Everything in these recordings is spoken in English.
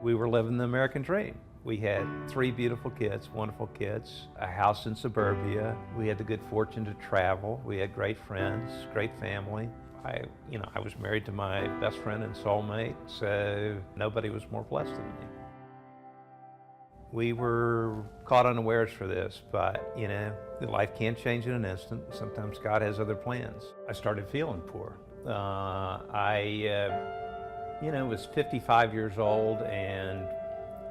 We were living the American dream. We had 3 beautiful kids, wonderful kids, a house in suburbia. We had the good fortune to travel. We had great friends, great family. I was married to my best friend and soulmate, so nobody was more blessed than me. We were caught unawares for this, but life can change in an instant. Sometimes God has other plans. I started feeling poor. I was 55 years old, and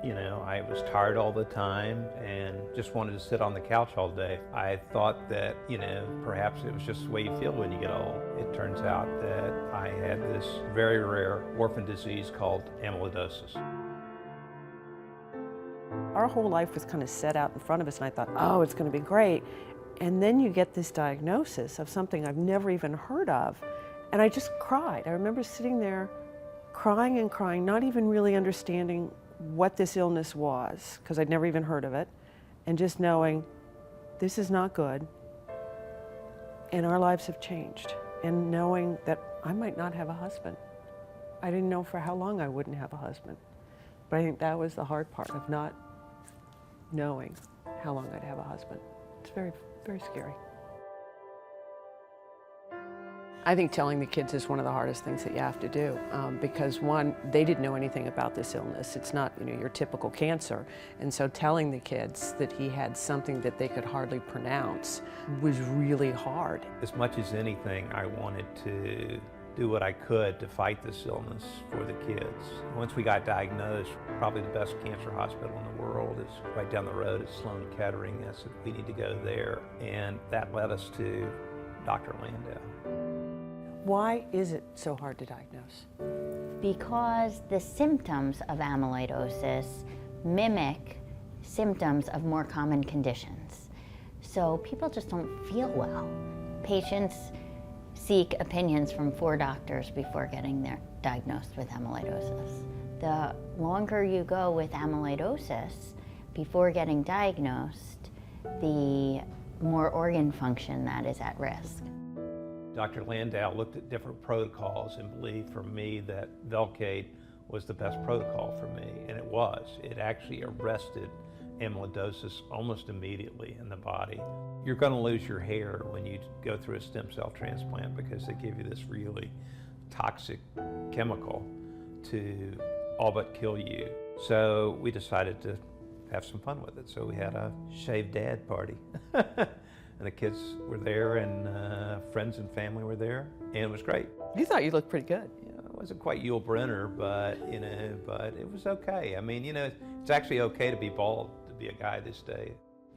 I was tired all the time and just wanted to sit on the couch all day. I thought that, perhaps it was just the way you feel when you get old. It turns out that I had this very rare orphan disease called amyloidosis. Our whole life was kind of set out in front of us, and I thought, oh, it's going to be great. And then you get this diagnosis of something I've never even heard of, and I just cried. I remember sitting there crying and crying, not even really understanding what this illness was, because I'd never even heard of it, and just knowing this is not good, and our lives have changed, and knowing that I might not have a husband. I didn't know for how long I wouldn't have a husband, but I think that was the hard part of not knowing how long I'd have a husband. It's very, very scary. I think telling the kids is one of the hardest things that you have to do because one, they didn't know anything about this illness. It's not your typical cancer. And so telling the kids that he had something that they could hardly pronounce was really hard. As much as anything, I wanted to do what I could to fight this illness for the kids. Once we got diagnosed, probably the best cancer hospital in the world is right down the road at Sloan Kettering. I said, we need to go there. And that led us to Dr. Landau. Why is it so hard to diagnose? Because the symptoms of amyloidosis mimic symptoms of more common conditions. So people just don't feel well. Patients seek opinions from 4 doctors before getting diagnosed with amyloidosis. The longer you go with amyloidosis before getting diagnosed, the more organ function that is at risk. Dr. Landau looked at different protocols and believed for me that Velcade was the best protocol for me, and it was. It actually arrested amyloidosis almost immediately in the body. You're going to lose your hair when you go through a stem cell transplant because they give you this really toxic chemical to all but kill you. So we decided to have some fun with it. So we had a shaved dad party. And the kids were there, and friends and family were there, and it was great. You thought you looked pretty good. It wasn't quite Yul Brynner, but it was okay. I mean, it's actually okay to be bald, to be a guy this day.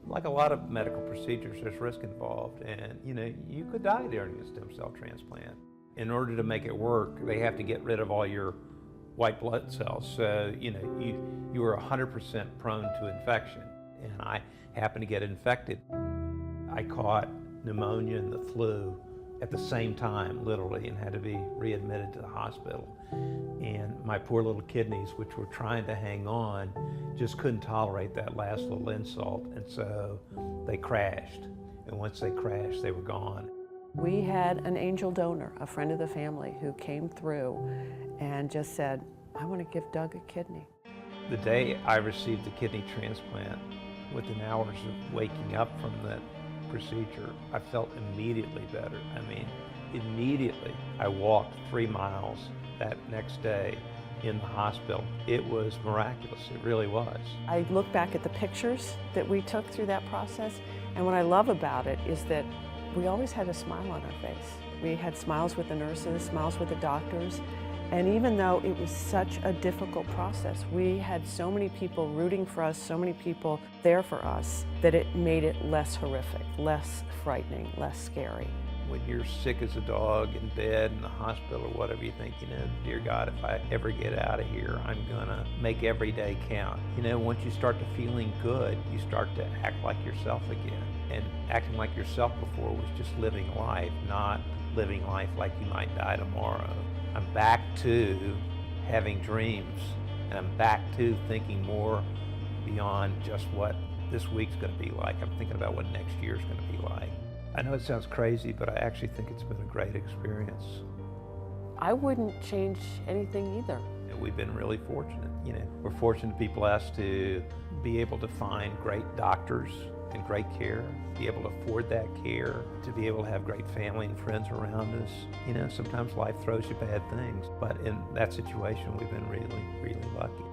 Like a lot of medical procedures, there's risk involved, and you could die during the stem cell transplant. In order to make it work, they have to get rid of all your white blood cells, so you were 100% prone to infection, and I happened to get infected. I caught pneumonia and the flu at the same time, literally, and had to be readmitted to the hospital. And my poor little kidneys, which were trying to hang on, just couldn't tolerate that last little insult, and so they crashed. And once they crashed, they were gone. We had an angel donor, a friend of the family, who came through and just said, I want to give Doug a kidney. The day I received the kidney transplant, within hours of waking up from that procedure, I felt immediately better. I mean, immediately. I walked 3 miles that next day in the hospital. It was miraculous, it really was. I look back at the pictures that we took through that process, and what I love about it is that we always had a smile on our face. We had smiles with the nurses, smiles with the doctors, and even though it was such a difficult process, we had so many people rooting for us, so many people there for us, that it made it less horrific, less frightening, less scary. When you're sick as a dog in bed in the hospital or whatever, you think, dear God, if I ever get out of here, I'm gonna make every day count. Once you start to feeling good, you start to act like yourself again. And acting like yourself before was just living life, not living life like you might die tomorrow. I'm back to having dreams, and I'm back to thinking more beyond just what this week's going to be like. I'm thinking about what next year's going to be like. I know it sounds crazy, but I actually think it's been a great experience. I wouldn't change anything either. we've been really fortunate. We're fortunate people asked to be able to find great doctors and great care, be able to afford that care, to be able to have great family and friends around us. Sometimes life throws you bad things, but in that situation, we've been really, really lucky.